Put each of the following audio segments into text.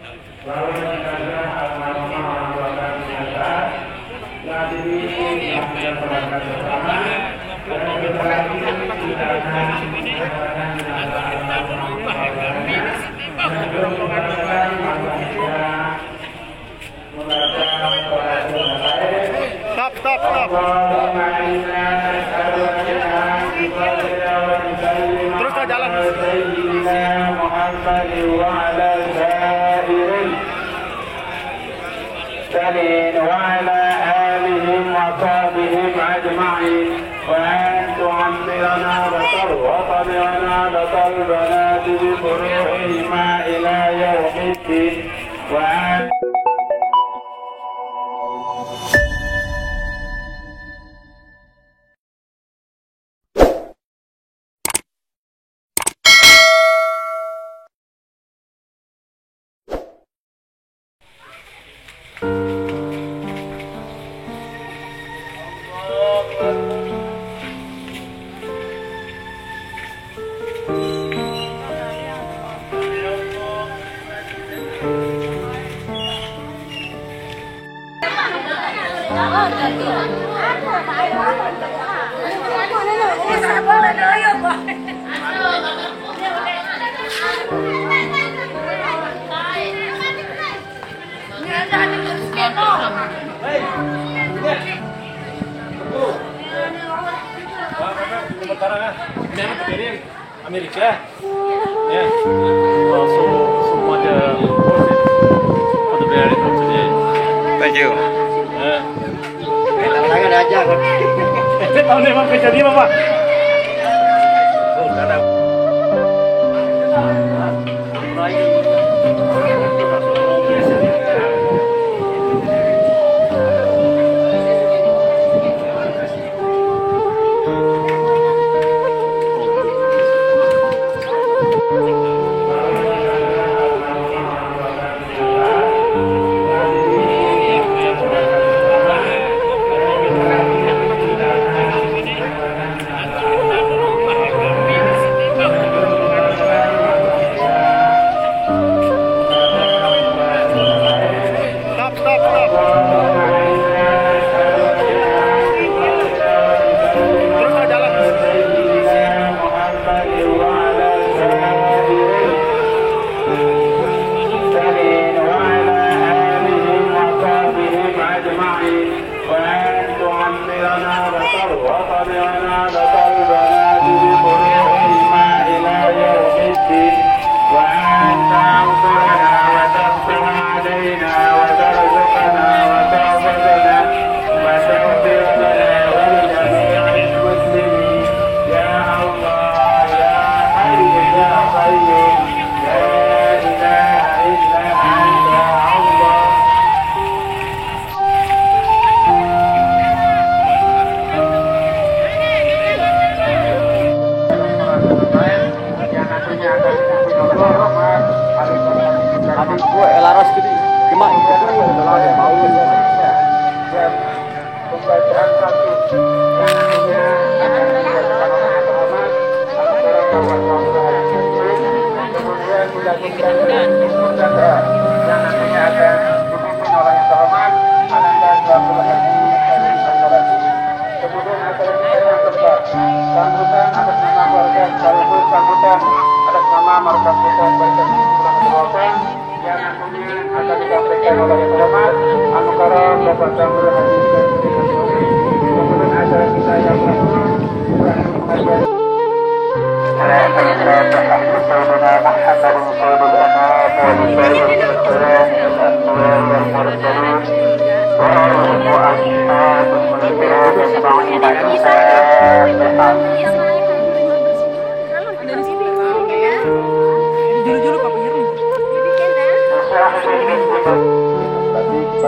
Bahwa jenazah almarhumah orang tua kami atas telah diri yang diperlukan bersama dan sebentar lagi kita akan mengadakan jenazah almarhumah sebelum mengadakan maka kita membaca sholat jenazah. Stop. Allahumma inna nas'aluka Terus ke jalan. Sayyidina Muhammad wa ala sa'irin سلين وعلى آلهم وصحبهم أجمعين وأن تعمرنا وتربط بنا بقلبنا بفروعهما إلى يوم الدين وأن Amerika ya so much for the very good today. Thank you. Tangan aja kan. Tahun ini memang kejadian apa?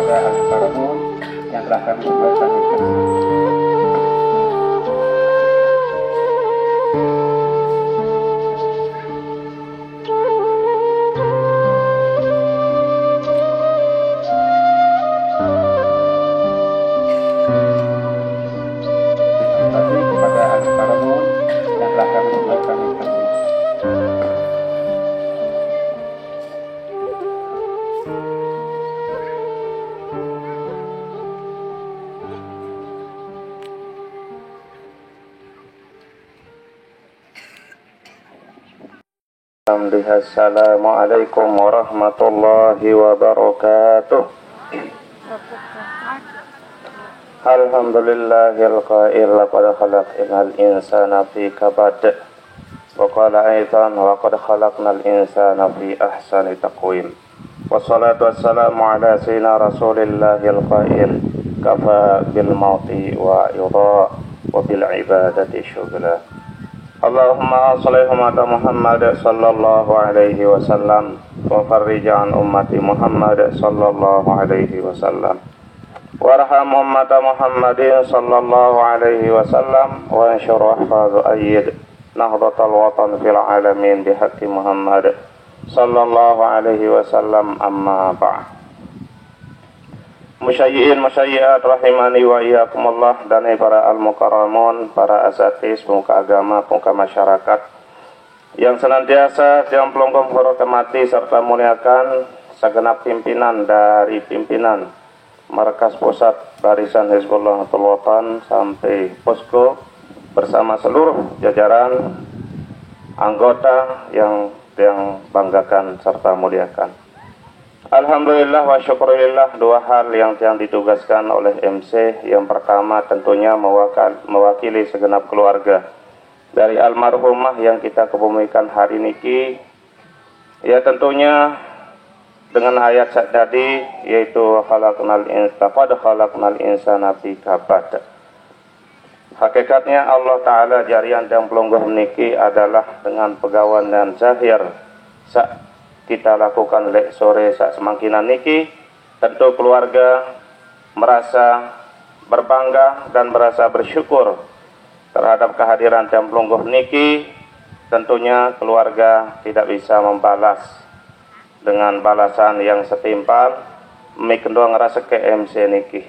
kepada ahli karamun yang telah kami tugaskan di sini. Kepada ahli karamun yang telah kami tugaskan di sini. Assalamualaikum warahmatullahi wabarakatuh. Alhamdulillahil qail laqad khalaqnal insana fi kabad. Wa qala aidan wa qad khalaqnal insana fi ahsani taqwim. Wassalatu wassalamu ala sayyidina Rasulillahil qail kafa bil mauti wa idha wa bil ibadati syughla. Allahumma shalli ala Muhammad sallallahu alaihi wasallam wa farrij an ummati Muhammad sallallahu alaihi wasallam. Warham ummat Muhammadin sallallahu alaihi wasallam wa anshur ahfaz ayyid nahdatal watan fil alamin bihaqqi Muhammad sallallahu alaihi wasallam amma ba'd. Musyayyi'in musyayyi'at rahimani wa iyyakumullah, dan para al-mukarramun, para asatiz, pemuka agama, pemuka masyarakat yang senantiasa yang pelongkong hormati serta muliakan segenap pimpinan dari pimpinan Markas Pusat Barisan Hizbullah Watan sampai Posko bersama seluruh jajaran anggota yang banggakan serta muliakan. Alhamdulillah wa syukurillah, dua hal yang ditugaskan oleh MC. Yang pertama tentunya mewakili segenap keluarga dari almarhumah yang kita kebumikan hari niki. Ya tentunya dengan ayat tadi, yaitu khalaqnal insana fi kabad. Hakikatnya Allah Ta'ala jarian dan pelonggoh niki adalah dengan pegawai dan zahir kita lakukan lek sore saat semangkinan niki. Tentu keluarga merasa berbangga dan merasa bersyukur terhadap kehadiran dan pelonggoh niki. Tentunya keluarga tidak bisa membalas dengan balasan yang setimpal. Mikendo ngerasa ke MC niki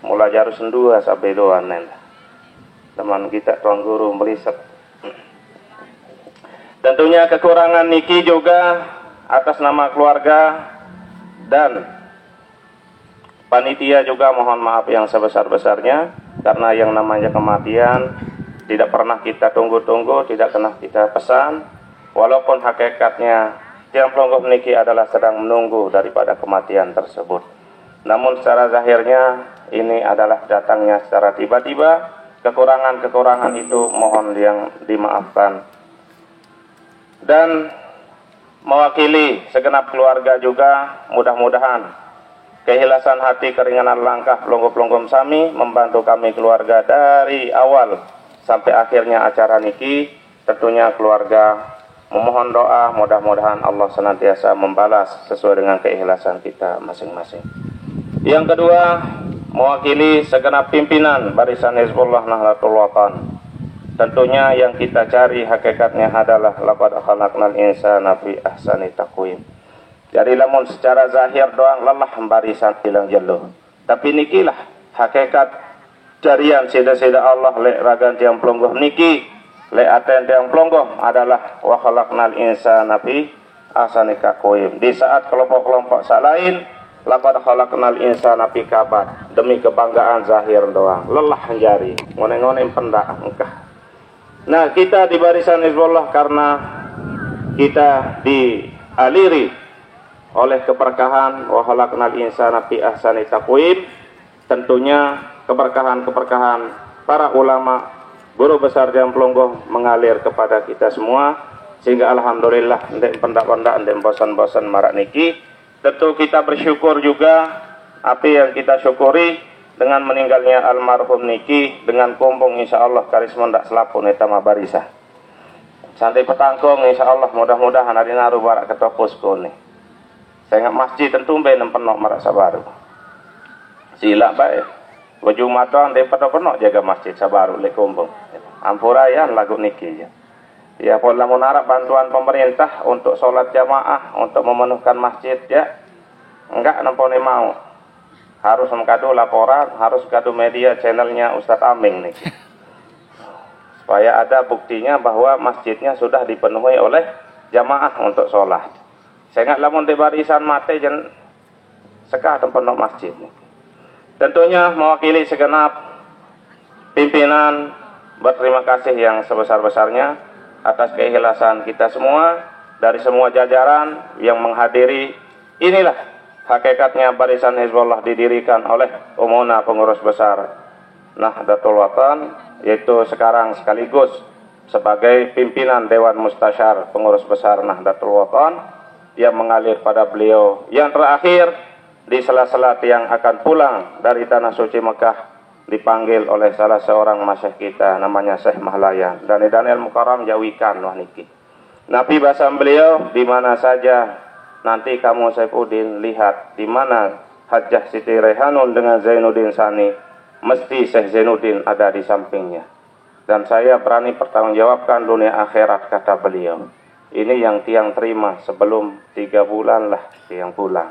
mulai jarus dua sampai doan teman kita tuan guru melisap. Tentunya kekurangan niki juga atas nama keluarga dan panitia juga mohon maaf yang sebesar-besarnya, karena yang namanya kematian tidak pernah kita tunggu-tunggu, tidak pernah kita pesan, walaupun hakikatnya tiang pelonggoh niki adalah sedang menunggu daripada kematian tersebut. Namun secara zahirnya ini adalah datangnya secara tiba-tiba. Kekurangan-kekurangan itu mohon yang dimaafkan. Dan mewakili segenap keluarga juga, mudah-mudahan keikhlasan hati, keringanan langkah pelonggo-pelonggo sami membantu kami keluarga dari awal sampai akhirnya acara niki. Tentunya keluarga memohon doa, mudah-mudahan Allah senantiasa membalas sesuai dengan keikhlasan kita masing-masing. Yang kedua, mewakili segenap pimpinan Barisan Hizbullah Nahdlatul Watan. Tentunya yang kita cari hakikatnya adalah laqad khalaqnal insana fi ahsani taqwim. Jadi lamun secara zahir doang lelah barisan bilang jeluh. Tapi nikilah hakikat jarian sida-sida Allah lek ragan tiang pelonggoh niki, lek aten tiang pelonggoh adalah wa khalaqnal insana fi ahsani taqwim. Di saat kelompok-kelompok lain laqad khalaqnal insana fi kabad, demi kebanggaan zahir doang, lelah jari, ngone-ngone pendak engkah. Nah, kita di Barisan Hizbullah karena kita dialiri oleh keberkahan wa khalaqnal insana fi ahsani taqwim. Tentunya keberkahan-keberkahan para ulama, guru besar dan pelonggoh mengalir kepada kita semua, sehingga alhamdulillah ndek pendak-pendak, ndek bosan-bosan marak niki. Tentu kita bersyukur juga apa yang kita syukuri dengan meninggalnya almarhum niki, dengan kumpung insyaallah karisma ndak selapun eta mah barisah. Santai petangkong insyaallah, mudah-mudahan hari naru barak ketopusku nih. Saya ingat masjid tentu be nempenok marak sabaru. Sila bae. Wajumatan de penok jaga masjid sabaru le kumpung. Ampurayan lagu niki ya. Ya pola munarap bantuan pemerintah untuk sholat jamaah, untuk memenuhkan masjid ya. Enggak nampone mau. Harus mengadu laporan, harus mengadu media channelnya Ustadz Aming nih. Supaya ada buktinya bahwa masjidnya sudah dipenuhi oleh jamaah untuk sholat. Saya ingat lamun di barisan mate jen sekah tempat masjid. Tentunya mewakili segenap pimpinan berterima kasih yang sebesar-besarnya atas keikhlasan kita semua dari semua jajaran yang menghadiri. Inilah hakikatnya Barisan Hizbullah didirikan oleh Umuna Pengurus Besar Nahdlatul Watan, yaitu sekarang sekaligus sebagai pimpinan Dewan Mustasyar Pengurus Besar Nahdlatul Watan yang mengalir pada beliau yang terakhir di sela-sela yang akan pulang dari Tanah Suci Mekah, dipanggil oleh salah seorang masyayikh kita namanya Syekh Mahlayan dan Daniel Mukarram jawikan wah niki. Nabi bahasa beliau, di mana saja nanti kamu Saifuddin lihat di mana Hajjah Siti Rehanun dengan Zainuddin Sani, mesti Syekh Zainuddin ada di sampingnya. Dan saya berani pertanggungjawabkan dunia akhirat, kata beliau. Ini yang tiang terima sebelum 3 bulan lah tiang pulang.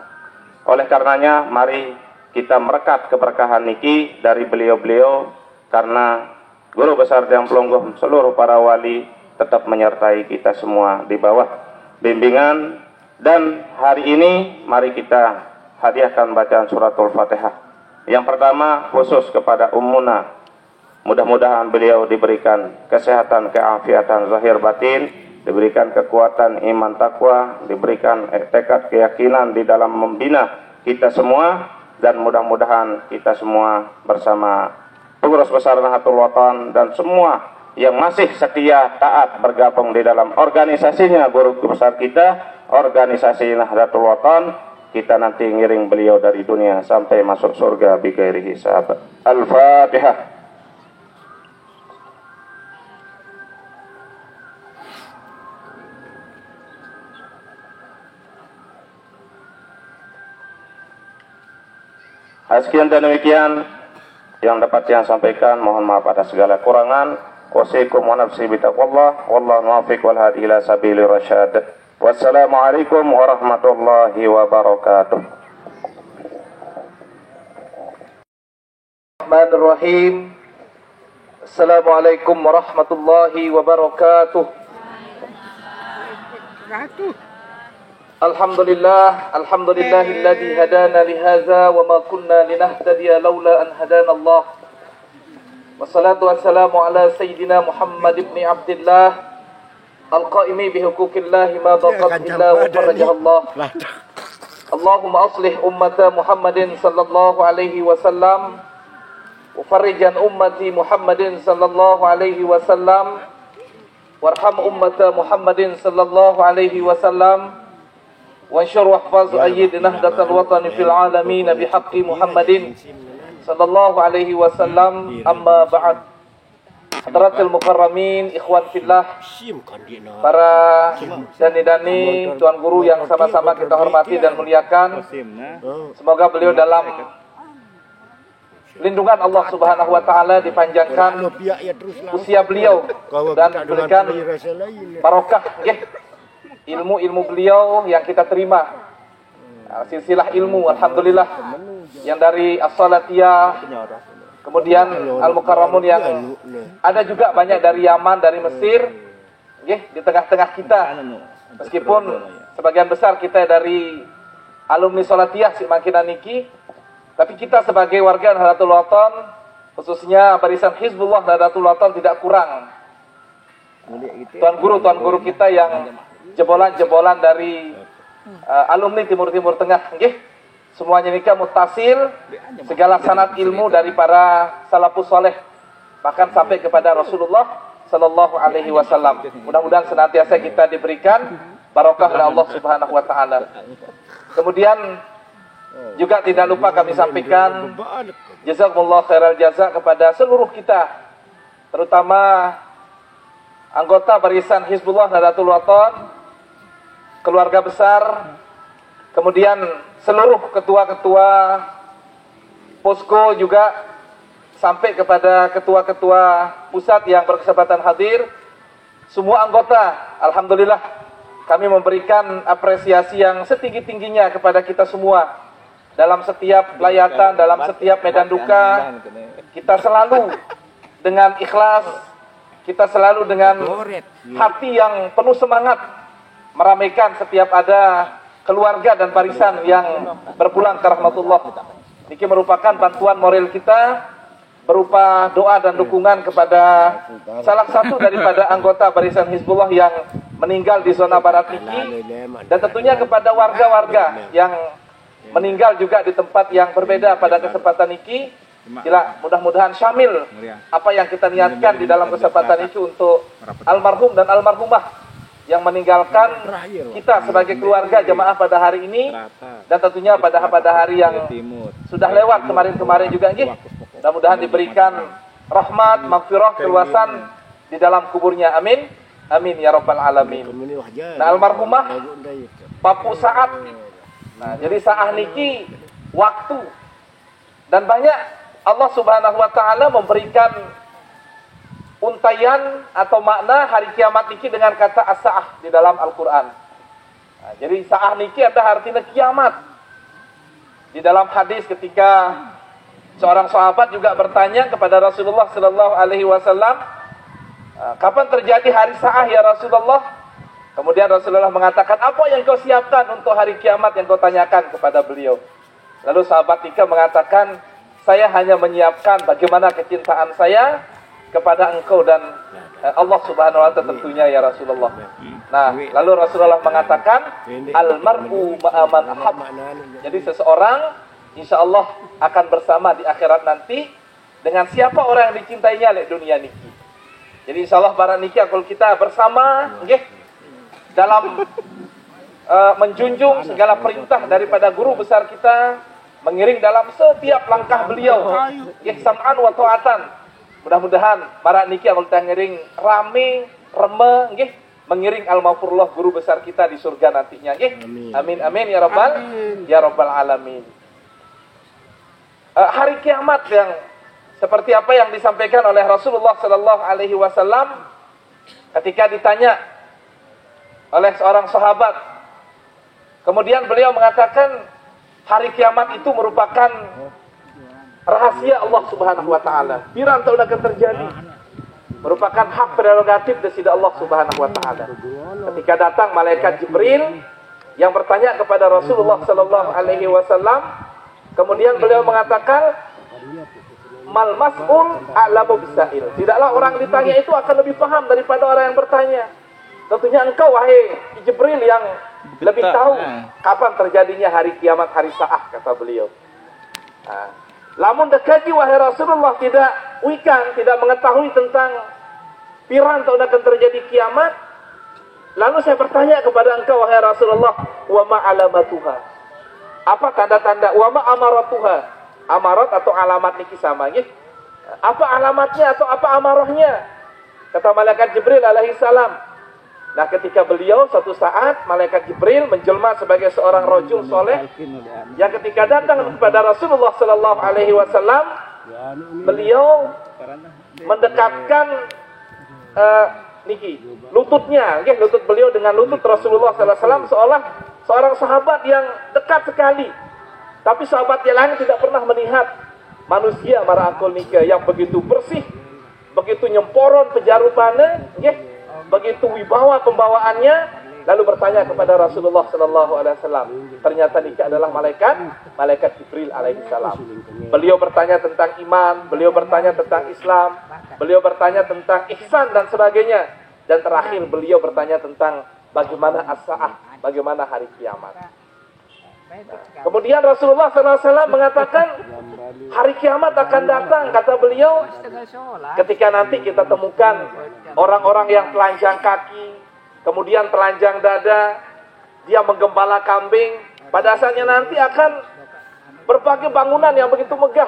Oleh karenanya mari kita merekat keberkahan niki dari beliau-beliau, karena guru besar Tiang Pelungguh seluruh para wali tetap menyertai kita semua di bawah bimbingan. Dan hari ini mari kita hadiahkan bacaan suratul Fatihah. Yang pertama khusus kepada Ummuna, mudah-mudahan beliau diberikan kesehatan, keafiatan zahir batin, diberikan kekuatan iman takwa, diberikan tekad keyakinan di dalam membina kita semua, dan mudah-mudahan kita semua bersama Pengurus Besar Nahdlatul Watan dan semua yang masih setia taat bergabung di dalam organisasinya guru besar kita, organisasi Nahdlatul Watan, kita nanti ngiring beliau dari dunia sampai masuk surga bighairi hisab. Al-Fatihah. Sekian dan demikian yang dapat saya sampaikan. Mohon maaf atas segala kurangan. Wasikum wa nafsi bitaqwallah. Wallahu muwaffiq wal hadi ila sabilir rasyad. Wassalamualaikum warahmatullahi wabarakatuh. Bismillahirrahmanirrahim. Assalamualaikum warahmatullahi wabarakatuh. Alhamdulillahilladzi hadana lihaza wa ma kunna linahtadiya laula an hadana Allah. Wassalatu wassalamu ala sayyidina Muhammad ibn Abdullah al-qaimi bihuquqillahi ma daqat illa wa farajah Allah. Allahumma aslih ummata Muhammadin sallallahu alaihi wasallam wa farijan ummati Muhammadin sallallahu alaihi wasallam warham ummata Muhammadin sallallahu alaihi wasallam وانشر واحفظ أيد نهضة الوطن في العالمين بحق محمد صلى الله عليه وسلم. أما بعد. Hadratil mukarramin, ikhwan fillah, para dani-dani, tuan guru yang sama-sama kita hormati dan muliakan. Semoga beliau dalam lindungan Allah Subhanahu wa taala, dipanjangkan usia beliau dan diberikan barokah ilmu-ilmu beliau yang kita terima, silsilah ilmu alhamdulillah yang dari As-Salatiyah, kemudian Al-Mukarramun yang ada juga banyak dari Yaman, dari Mesir, di tengah-tengah kita. Meskipun sebagian besar kita dari alumni Salatiyah Simakinan niki, tapi kita sebagai warga Nahdlatul Watan, khususnya Barisan Hizbullah Nahdlatul Watan, tidak kurang tuan guru kita yang jebolan-jebolan dari alumni Timur Tengah, semuanya nikah mutasil, segala sanad ilmu dari para salafus saleh, bahkan sampai kepada Rasulullah sallallahu alaihi wasallam. Mudah-mudahan senantiasa kita diberikan barokah oleh Allah Subhanahu wa taala. Kemudian juga tidak lupa kami sampaikan jazakumullah khairal jaza kepada seluruh kita, terutama anggota Barisan Hizbullah Nahdlatul Watan, keluarga besar, kemudian seluruh ketua-ketua posko, juga sampai kepada ketua-ketua pusat yang berkesempatan hadir, semua anggota. Alhamdulillah kami memberikan apresiasi yang setinggi-tingginya kepada kita semua. Dalam setiap layatan, dalam setiap medan duka, kita selalu dengan ikhlas, kita selalu dengan hati yang penuh semangat meramaikan setiap ada keluarga dan barisan yang berpulang ke rahmatullah. Niki merupakan bantuan moral kita berupa doa dan dukungan kepada salah satu daripada anggota barisan Hizbullah yang meninggal di zona barat Niki, dan tentunya kepada warga-warga yang meninggal juga di tempat yang berbeda pada kesempatan Niki. Gila, mudah-mudahan syamil apa yang kita niatkan di dalam kesempatan itu untuk almarhum dan almarhumah yang meninggalkan kita sebagai keluarga jamaah pada hari ini, dan tentunya pada hari yang sudah lewat kemarin-kemarin juga nggih. Mudah-mudahan diberikan rahmat, maghfirah, keluasan di dalam kuburnya. Amin. Amin ya rabbal alamin. Nah, almarhumah Papu Saat. Nah, jadi saah niki waktu, dan banyak Allah Subhanahu wa taala memberikan untayan atau makna hari kiamat niki dengan kata as-saah di dalam Al-Qur'an. Nah, jadi saah niki ada artinya kiamat. Di dalam hadis ketika seorang sahabat juga bertanya kepada Rasulullah sallallahu alaihi wasallam, kapan terjadi hari saah ya Rasulullah? Kemudian Rasulullah mengatakan, apa yang kau siapkan untuk hari kiamat yang kau tanyakan kepada beliau? Lalu sahabat Tika mengatakan, saya hanya menyiapkan bagaimana kecintaan saya kepada engkau dan Allah Subhanahu wa taala tentunya ya Rasulullah. Nah, lalu Rasulullah mengatakan, almar'u ma'aman ahab. Jadi seseorang insyaallah akan bersama di akhirat nanti dengan siapa orang yang dicintainya di dunia niki. Jadi insyaallah barang niki kalau kita bersama nggih dalam menjunjung segala perintah daripada guru besar kita, mengiring dalam setiap langkah beliau, ihsanan wa ta'atan. Mudah-mudahan para niki kalau kita ngiring rame, reme nggih, mengiring al-maghfurullah guru besar kita di surga nantinya nggih. Amin amin ya rabbal alamin. Hari kiamat yang seperti apa yang disampaikan oleh Rasulullah sallallahu alaihi wasallam ketika ditanya oleh seorang sahabat. Kemudian beliau mengatakan hari kiamat itu merupakan rahasia Allah Subhanahu wa taala. Pirang tahun akan terjadi. Merupakan hak prerogatif dari Allah Subhanahu wa taala. Ketika datang malaikat Jibril yang bertanya kepada Rasulullah sallallahu alaihi wasallam, kemudian beliau mengatakan, mal mas'ul a'lamu bisail. Tidaklah orang ditanya itu akan lebih paham daripada orang yang bertanya. Tentunya engkau wahai Jibril yang lebih tahu kapan terjadinya hari kiamat, hari saah, kata beliau. Nah, lamun dekaji wahai Rasulullah tidak wikan, tidak mengetahui tentang pirang tahun akan terjadi kiamat, lalu saya bertanya kepada engkau wahai Rasulullah, wa ma alamatuha. Apa tanda-tanda? Wa ma amaratuha. Amarat atau alamat niki sama nggih. Apa alamatnya atau apa amarahnya? Kata malaikat Jibril alaihi salam. Nah, ketika beliau suatu saat malaikat Jibril menjelma sebagai seorang rajul soleh yang ketika datang kepada Rasulullah sallallahu alaihi wasallam, beliau mendekatkan lututnya, lutut beliau dengan lutut Rasulullah sallallahu alaihi wasallam seolah seorang sahabat yang dekat sekali. Tapi sahabat yang lain tidak pernah melihat manusia mara'akul nikah yang begitu bersih, begitu nyemporon pejarupana, begitu wibawa pembawaannya, lalu bertanya kepada Rasulullah sallallahu alaihi wasallam. Ternyata nikah adalah malaikat Jibril alaihi salam. Beliau bertanya tentang iman, beliau bertanya tentang Islam, beliau bertanya tentang ihsan dan sebagainya, dan terakhir beliau bertanya tentang bagaimana as-saah, bagaimana hari kiamat. Kemudian Rasulullah SAW mengatakan hari kiamat akan datang, kata beliau, ketika nanti kita temukan orang-orang yang telanjang kaki, kemudian telanjang dada, dia menggembala kambing. Pada asalnya nanti akan berbagai bangunan yang begitu megah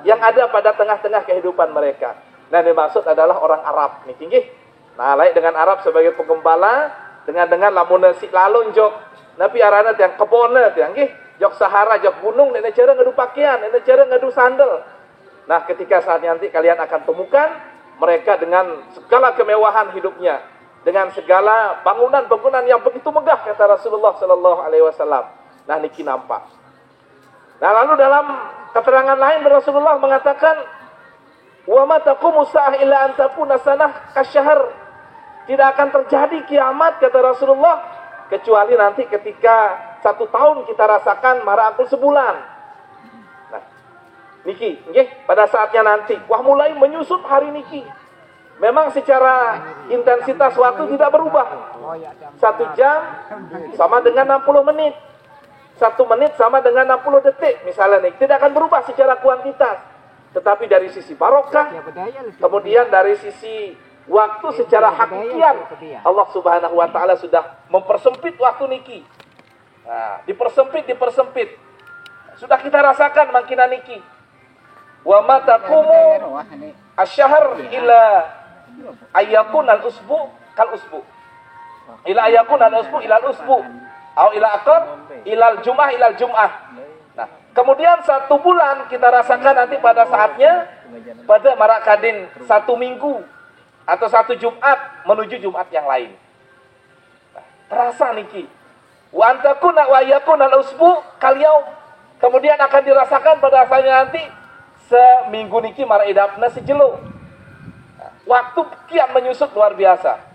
yang ada pada tengah-tengah kehidupan mereka. Nah, yang dimaksud adalah orang Arab nih tinggi. Nah, lain dengan Arab sebagai penggembala, dengan lamun si lalun jok napi arana yang kebona yang jok Sahara, jok gunung, ini cara ngadu pakaian, ini cara ngadu sandal. Nah, ketika saat nanti kalian akan temukan mereka dengan segala kemewahan hidupnya, dengan segala bangunan-bangunan yang begitu megah, kata Rasulullah sallallahu alaihi wasallam. Nah, niki nampak. Nah, lalu dalam keterangan lain Rasulullah mengatakan, wa ma taqumu sa'ah illa an takuna sanah kasyahr. Tidak akan terjadi kiamat, kata Rasulullah, kecuali nanti ketika 1 tahun kita rasakan marangkul sebulan. Nah, niki, nggih, pada saatnya nanti, wah mulai menyusut hari niki. Memang secara intensitas waktu tidak berubah. 1 jam sama dengan 60 menit. 1 menit sama dengan 60 detik misalnya nih. Tidak akan berubah secara kuantitas. Tetapi dari sisi barokah, kemudian dari sisi waktu secara hakikian, Allah Subhanahu wa taala sudah mempersempit waktu niki. Nah, dipersempit. Sudah kita rasakan makin niki. Wa ma taqumu asy-syahr ila ayyakun al-usbu kal usbu. Ila ayyakun al-usbu ila al-usbu. Atau ila aqar ilal jum'ah ilal jum'ah. Nah, kemudian 1 bulan kita rasakan nanti pada saatnya pada marakadin 1 minggu atau 1 Jumat menuju Jumat yang lain. Nah, terasa niki. Wa antakuna wa yakuna al-usbu kal yaum. Kemudian akan dirasakan pada saatnya nanti seminggu niki maraidapna sejelo. Nah, waktu kian menyusut luar biasa.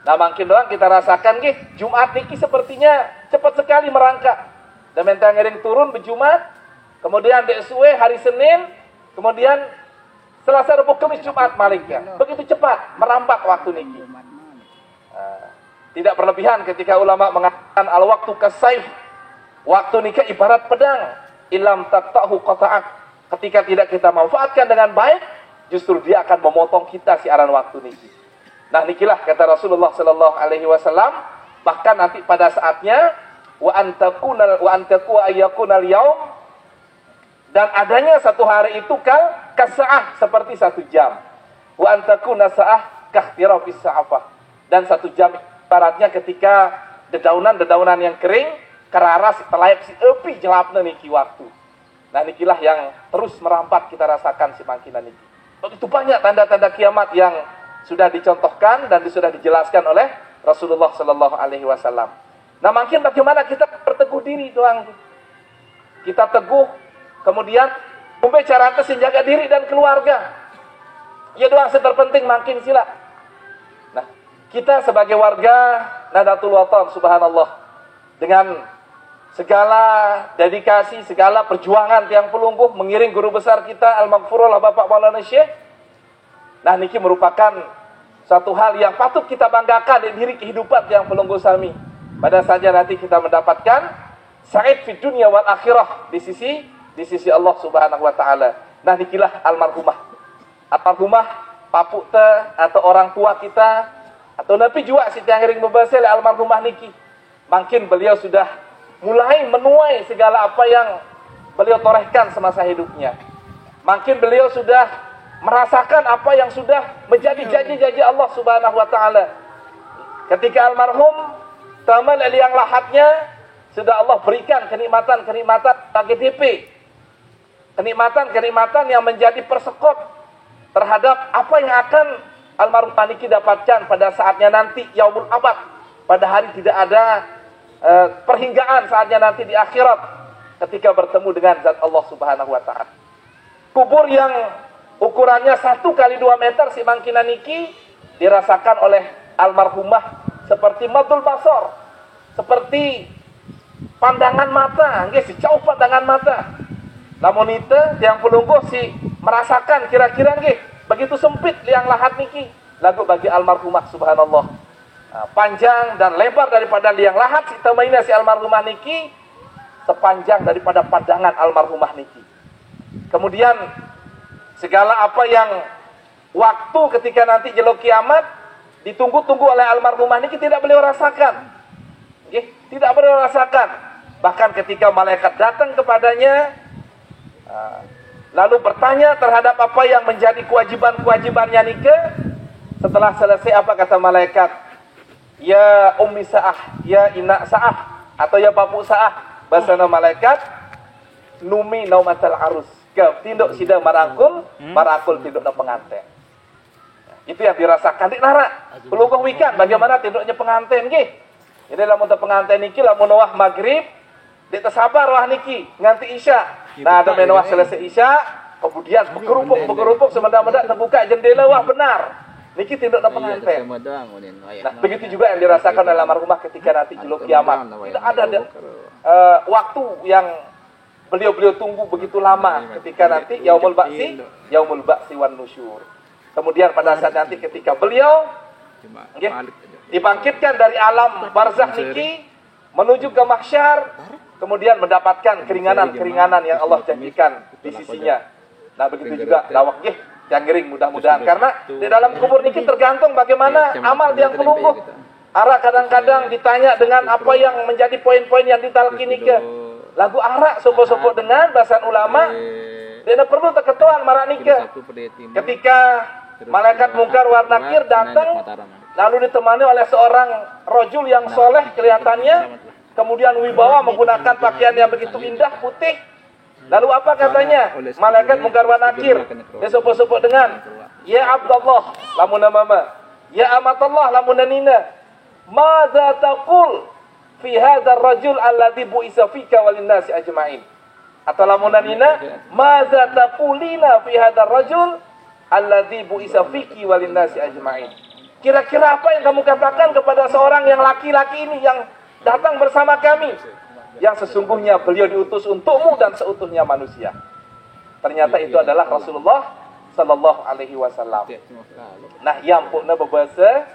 Nah, makin doang kita rasakan nggih, Jumat niki sepertinya cepat sekali merangkak. Dan mentang ngering turun berjumat, kemudian dek suwe hari Senin, kemudian Selasa, Rabu, Kamis, Jumat malik ya. Begitu cepat merambat waktu niki. Tidak berlebihan ketika ulama mengatakan al-waktu kasaif. Waktu niki ibarat pedang, ilam taqta'hu qata'ak. Ketika tidak kita manfaatkan dengan baik, justru dia akan memotong kita siaran waktu niki. Nah, nikilah kata Rasulullah sallallahu alaihi wasallam, bahkan nanti pada saatnya wa antaku ayyakunal yaum, dan adanya 1 hari itu kasaah seperti 1 jam. Wa antakuna sa'ah kahtirafis sa'afah, dan 1 jam ibaratnya ketika dedaunan yang kering keraras telayap si epi jelapna niki waktu. Nah, nikilah yang terus merampak kita rasakan si mangkinan niki. Begitu banyak tanda-tanda kiamat yang sudah dicontohkan dan sudah dijelaskan oleh Rasulullah sallallahu alaihi wasallam. Nah, makin bagaimana kita berteguh diri doang. Kita teguh, kemudian cara jaga diri dan keluarga. Ya doang terpenting makin sila. Nah, kita sebagai warga Nahdlatul Wathon, subhanallah, dengan segala dedikasi, segala perjuangan tiang pelungguh mengiring guru besar kita Al-Maghfurullah Bapak Maulana Syekh. Nah, niki merupakan satu hal yang patut kita banggakan di diri kehidupan yang pelungguh sami. Pada saatnya nanti kita mendapatkan sa'id fid dunya wal akhirah di sisi Allah Subhanahu wa taala. Nah, nikilah almarhumah papuk atau orang tua kita atau nabi juga si tiang membasel almarhumah niki. Makin beliau sudah mulai menuai segala apa yang beliau torehkan semasa hidupnya. Makin beliau sudah merasakan apa yang sudah menjadi janji-janji Allah Subhanahu wa taala. Ketika almarhum tamal yang lahatnya sudah Allah berikan kenikmatan-kenikmatan bagi DP. Kenikmatan-kenikmatan yang menjadi persekot terhadap apa yang akan almarhum niki dapatkan pada saatnya nanti yaumul abad. Pada hari tidak ada perhinggaan saatnya nanti di akhirat ketika bertemu dengan zat Allah Subhanahu wa taala. Kubur yang ukurannya 1 kali 2 meter si mangkina niki dirasakan oleh almarhumah seperti madul basor, seperti pandangan mata, nggih si jauh pandangan mata. Lamun itu yang pelungguh si merasakan kira-kira nggih begitu sempit liang lahat niki. Lagu bagi almarhumah subhanallah. Nah, panjang dan lebar daripada liang lahat si tamaina si almarhumah niki sepanjang daripada pandangan almarhumah niki. Kemudian segala apa yang waktu ketika nanti jelok kiamat ditunggu-tunggu oleh almarhumah niki tidak beliau rasakan. Nggih, tidak beliau rasakan. Bahkan ketika malaikat datang kepadanya lalu bertanya terhadap apa yang menjadi kewajiban-kewajibannya niki, setelah selesai apa kata malaikat? Ya ummi sa'ah, ya ina sa'ah, atau ya bapu sa'ah. Bahasa malaikat numi naumatal arus. Tinduk sidang marangkul tinduk na pengantin. Itu yang dirasakan di nara. Pelungguh wikan bagaimana tinduknya pengantin nggih. Jadi lamun teu pengantin niki lamun wah maghrib dia tersabar wah niki nganti isya. Nah, ada menawah selesai isya, kemudian berkerupuk semenda-menda terbuka jendela wah benar. Niki tinduk na pengantin. Nah, begitu juga yang dirasakan dalam almarhumah ketika nanti juluk kiamat. Tidak ada waktu yang beliau-beliau tunggu begitu lama ketika nanti yaumul ba'si wan nusyur. Kemudian pada saat nanti ketika beliau dibangkitkan dari alam barzakh niki menuju ke mahsyar, kemudian mendapatkan keringanan-keringanan yang Allah janjikan di sisinya. Nah, begitu juga dawak nggih jangering mudah-mudahan, karena di dalam kubur niki tergantung bagaimana amal yang kelungguh. Ara kadang-kadang ditanya dengan apa yang menjadi poin-poin yang ditalkin niki. Lagu arak sopo-sopo dengan bahasan ulama, dia perlu terketuan marak niki. Ketika malaikat mungkar wa nakir datang, lalu ditemani oleh seorang rajul yang soleh kelihatannya, kemudian wibawa menggunakan pakaian yang begitu indah putih. Lalu apa katanya? Malaikat mungkar wa nakir, dia sopo-sopo dengan, ya Abdullah, lamun mama, ya amatallah, lamun nina, madza taqul fi hadzal rajul alladzi bu'isa fika walin nasi ajma'in. Atau lamun nina, madza taqulina fi hadzal rajul alladzi bu'isa fiki walin nasi ajma'in. Kira-kira apa yang kamu katakan kepada seorang yang laki-laki ini yang datang bersama kami, yang sesungguhnya beliau diutus untukmu dan seutuhnya manusia. Ternyata itu adalah Rasulullah sallallahu alaihi wasallam. Nah, yang puna berbahasa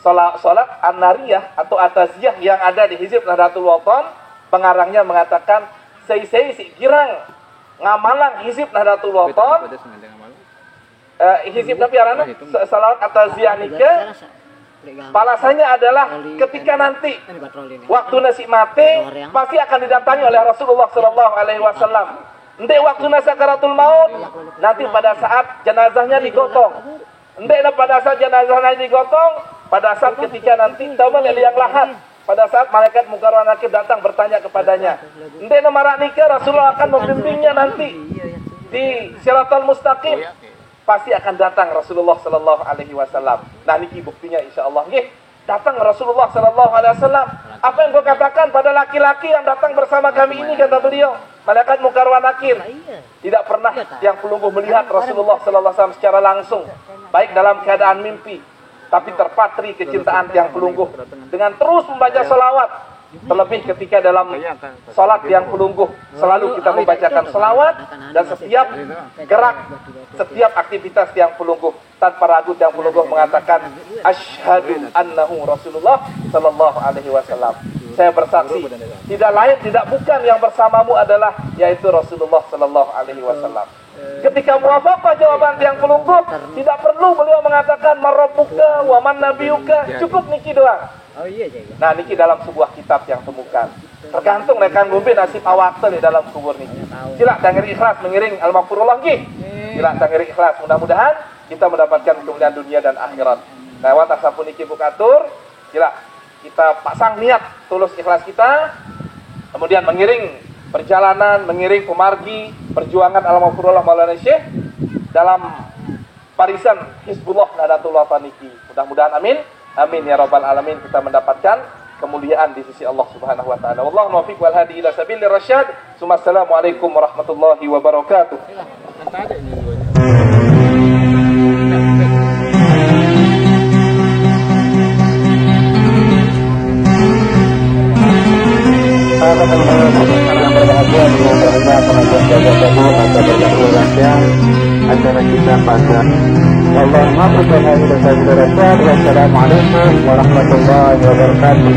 salat an-nariyah atau ataziyah yang ada di Hizib Nahdlatul Wathon, pengarangnya mengatakan sei-sei si girang ngamalang Hizib Nahdlatul Wathon. Hizib tapi arana salawat ataziyah nika balasannya adalah ketika nanti waktu nasi mati pasti akan didatangi oleh Rasulullah sallallahu alaihi wasallam. Ndek waktu sakaratul maut, nanti pada saat jenazahnya digotong. Ndek pada saat jenazahnya digotong, pada saat ketika nanti taman yang lahat, pada saat malaikat mungkar wa nakir datang bertanya kepadanya. Ndek marak nikah, Rasulullah akan membimbingnya nanti di Siratal Mustaqim. Pasti akan datang Rasulullah sallallahu alaihi wasallam. Nah, niki buktinya insyaallah nggih. Datang Rasulullah sallallahu alaihi wasallam. Apa yang kau katakan pada laki-laki yang datang bersama kami ini, kata beliau, malaikat mungkar wa nakir. Tidak pernah yang pelungguh melihat Rasulullah sallallahu alaihi wasallam secara langsung, baik dalam keadaan mimpi, tapi terpatri kecintaan yang pelungguh dengan terus membaca salawat. Terlebih ketika dalam salat yang pelungguh selalu kita membacakan salawat, dan setiap gerak, setiap aktivitas yang pelungguh tanpa ragu yang pelungguh mengatakan asyhadu annahu Rasulullah sallallahu alaihi wasallam. Saya bersaksi tidak lain tidak bukan yang bersamamu adalah yaitu Rasulullah sallallahu alaihi wasallam. Ketika muwafaqah jawaban yang pelungguh, tidak perlu beliau mengatakan marabbuka wa man nabiyuka, cukup niki doang. Nah, niki dalam sebuah kitab yang temukan. Tergantung rekan gumbi nasib awak di dalam kubur niki. Sila dangeri ikhlas mengiring al-maghfurullah nggih. Sila dangeri ikhlas, mudah-mudahan kita mendapatkan kemuliaan dunia dan akhirat. Lewat asapun niki bukatur, sila kita pasang niat tulus ikhlas kita, kemudian mengiring perjalanan, mengiring pemargi perjuangan al-maghfurullah Maulana Syekh dalam barisan Hizbullah Nahdlatul Wathon niki. Mudah-mudahan amin. Amin ya rabbal alamin, kita mendapatkan kemuliaan di sisi Allah Subhanahu wa taala. Wallahu muwaffiq wal hadi ila sabilir rasyad. Assalamualaikum warahmatullahi wabarakatuh. Acara kita pada Wassalamualaikum warahmatullahi wabarakatuh.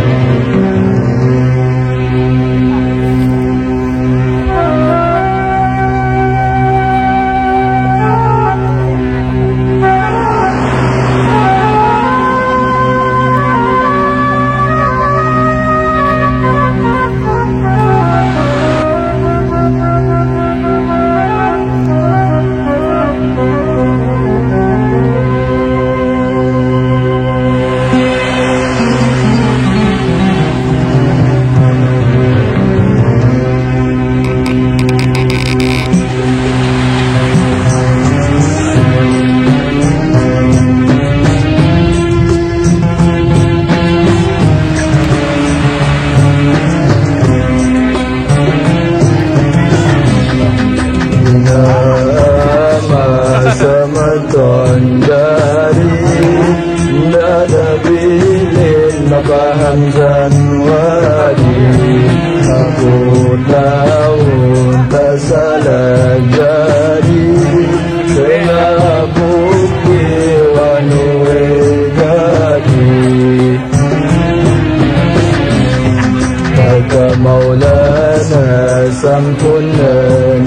sempurna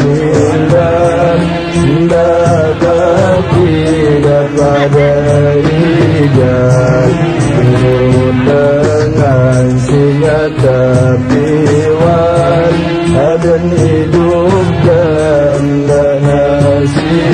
nilai Mendapati daripada ijaz Turun dengan singa tepiwan Adan hidup dan nasihat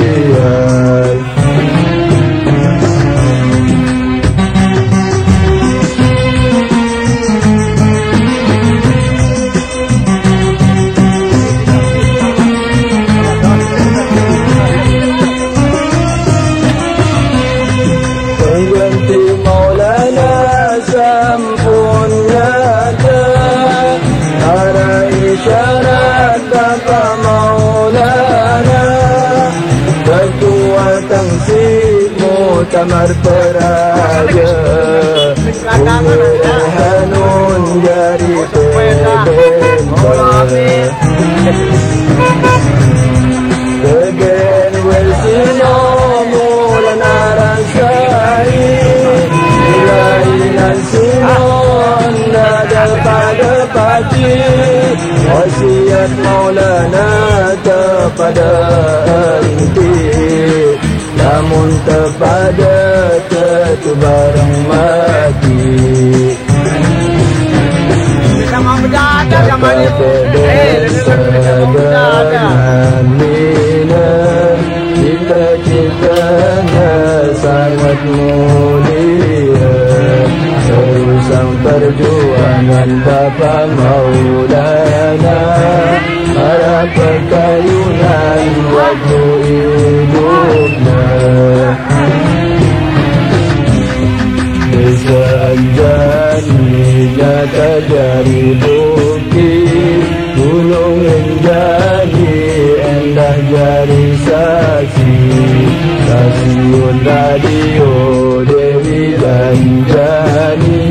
Tamar peraja Umur hanun jari Tegen welsino mulan arasai Ilainan sinon nadal pada pati Wasiat Maulana kepada inti Namun kepada ketu barang mati Sama berjaga sama ni. Cita-citanya sangat mulia Terusan perjuangan Bapa Maulana Harap perkayunan waktu hidupnya Desaan jani nyata dari bukit Gunung menjadi endah jari saksi Stasiun radio Dewi Lanjani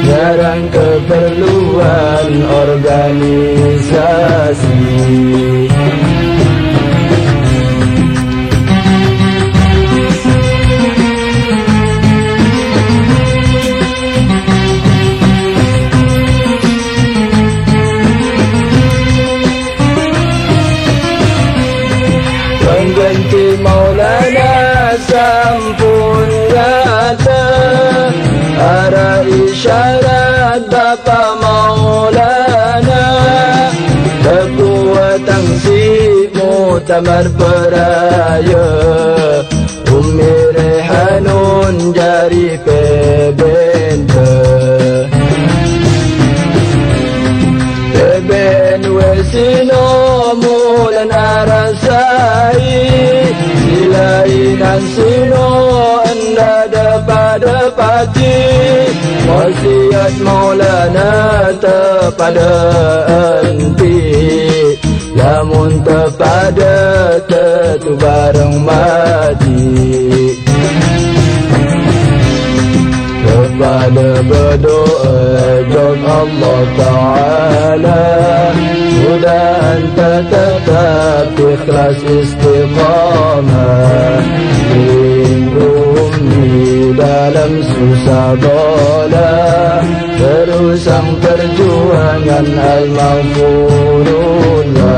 Jarang keperluan organisasi Pengganti Maulana sampun nyata Arah isyarat Bapa Maulana Kekuatan si Muktamar Peraya Umi Rehanun jari pebenta Peben wesino mulan arasai Silainan sino anda daripada pati Wasiat Maulana kepada enti Namun kepada ketu barang mati Kepada berdoa jawab Allah Ta'ala Mudah tetap ikhlas istiqamah Lindungi dalam susah bola Terusang perjuangan Al-Maghfurullah